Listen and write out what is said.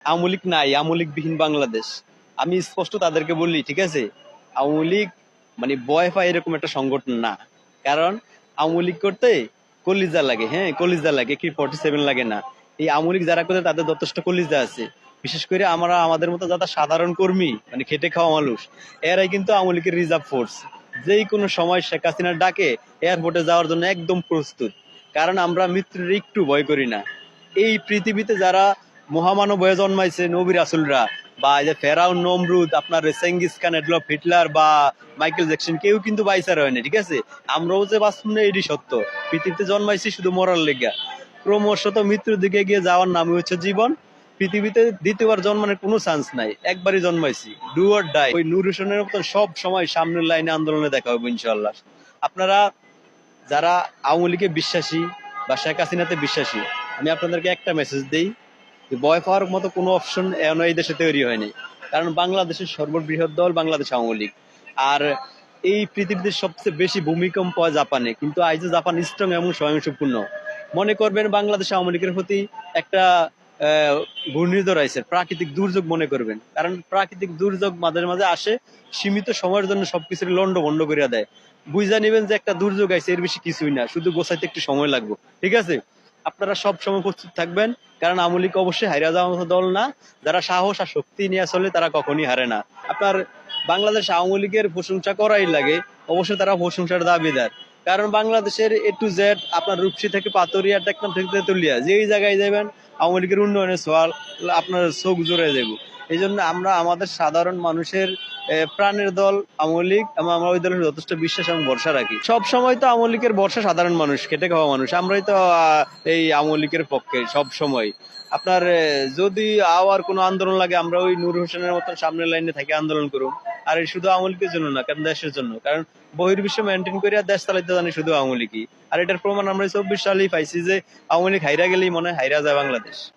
আওয়ামী লীগ নাই, আওয়ামী লীগ বিহীন বাংলাদেশ। আমি স্পষ্ট তাদেরকে বললি, ঠিক আছে, আওয়ামী লীগ মানে বয় পায় এরকম একটা সংগঠন না। কারণ আওয়ামী লীগ করতে কলিজা লাগে, হ্যাঁ কলিজা লাগে, কি 47 লাগে না। এই আওয়ামী লীগ যারা করে তাদের যথেষ্ট কলিজা আছে। বিশেষ করে আমরা আমাদের মতো যারা সাধারণ কর্মী, মানে খেটে খাওয়া মানুষ, এরাই কিন্তু আওয়ামী লীগের রিজার্ভ ফোর্স। যেই কোনো সময় শেখ হাসিনার ডাকে এয়ারপোর্টে যাওয়ার জন্য একদম প্রস্তুত। কারণ আমরা মৃত্যুর একটু ভয় করি না। এই পৃথিবীতে যারা মহামানব হয়ে জন্মাইছে, নবী রাসূলরা, বা এই যে ফেরাউন, নমরুদ, আপনার চেঙ্গিস খান, এডলফ হিটলার বা মাইকেল জ্যাকসন, কেউ কিন্তু বাইসার হয় না, ঠিক আছে। আমরাও যে বাঁচব না এটি সত্য। পৃথিবীতে জন্মাইছি শুধু মরার লেগা। ক্রমশত মৃত্যুর দিকে গিয়ে যাওয়ার নামই হচ্ছে জীবন। পৃথিবীতে দ্বিতীয়বার জন্মানোর কোনো চান্স নাই, একবারই জন্মাইছি, ডু অর ডাই। ওই নূর হোসেনের মতো সব সময় সামনের লাইনে আন্দোলনে দেখা হবে ইনশাল্লাহ। আপনারা যারা আওয়ামী লীগে বিশ্বাসী বা শেখ হাসিনাতে বিশ্বাসী, আমি আপনাদেরকে একটা মেসেজ দিই, যে ভয় পাওয়ার মতো কোনো অপশন এখন এই দেশে তৈরি হয়নি। কারণ বাংলাদেশের সর্ববৃহৎ দল বাংলাদেশ আওয়ামী লীগ। আর এই পৃথিবীতে সবচেয়ে বেশি ভূমিকম্প হয় জাপানে, কিন্তু আজ জাপান স্ট্রং এবং সহিংসপূর্ণ। মনে করবেন বাংলাদেশ আওয়ামী লীগের প্রতি একটা ঘূর্ণিঝড় আছে, প্রাকৃতিক দুর্যোগ মনে করবেন। কারণ প্রাকৃতিক দুর্যোগ মাঝে মাঝে আসে, সীমিত সময়ের জন্য সবকিছু লন্ড ভন্ড করে দেয়। বুঝা নিবেন যে একটা দুর্যোগ আছে, এর বেশি কিছুই না, শুধু গোছাইতে একটু সময় লাগবে, ঠিক আছে। আপনারা সব সময় প্রস্তুত থাকবেন, কারণ আওয়ামী লীগ অবশ্যই হারিয়ে যাওয়ার মতো দল না। যারা সাহস আর শক্তি নিয়ে চলে তারা কখনই হারে না। আপনার বাংলাদেশ আওয়ামী লীগের প্রশংসা করাই লাগে, অবশ্যই তারা প্রশংসার দাবিদার। কারণ বাংলাদেশের A to Z, আপনার রূপসী থেকে পাতুরিয়া, টেকনাফ থেকে তেতুলিয়া, যেই জায়গায় যাবেন আওয়ামী লীগের উন্নয়নের সোয়াল আপনার চোখ জোরে যাব। এই জন্য আমরা আমাদের সাধারণ মানুষের প্রাণের দল আওয়ামী লীগ, এবং আমরা ওই দলের যথেষ্ট বিশ্বাস এবং ভরসা রাখি। সব সময় তো আওয়ামী লীগের ভরসা সাধারণ মানুষ, খেটে খাওয়া মানুষ, আমরাই তো এই আওয়ামী লীগের পক্ষে সব সময়। আপনার যদি আওয়ার কোনো আন্দোলন লাগে, আমরা ওই নূর হোসেনের মতন সামনের লাইনে থেকে আন্দোলন করুন। আর এই শুধু আওয়ামী লীগের জন্য না, কারণ দেশের জন্য। কারণ বহির্বিশ্ব মেনটেন করে দেশ চালাইতে জানি শুধু আওয়ামী লীগই। আর এটার প্রমাণ আমরা 24 সালেই পাইছি, যে আওয়ামী লীগ হাইরা গেলেই মনে হয় হাইরা যায় বাংলাদেশ।